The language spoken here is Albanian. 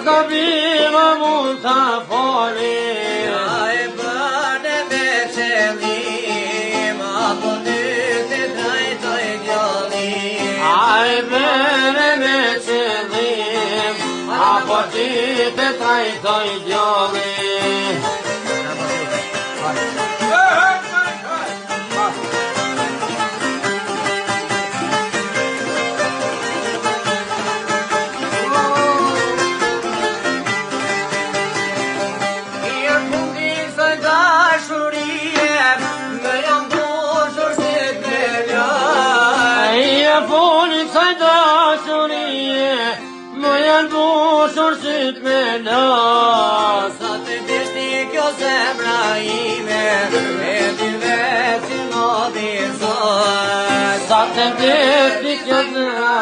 gabime mund të fali. A e bërë me qëllim, apo ty të trajtoj djallim. A e bërë me qëllim, apo ty të trajtoj djallim. Folit sa dashurie, më janë bushur syt me las. Sa të dishti kjo zemra ime, e ty vetë që më dizoj. Sa të dishti kjo zemra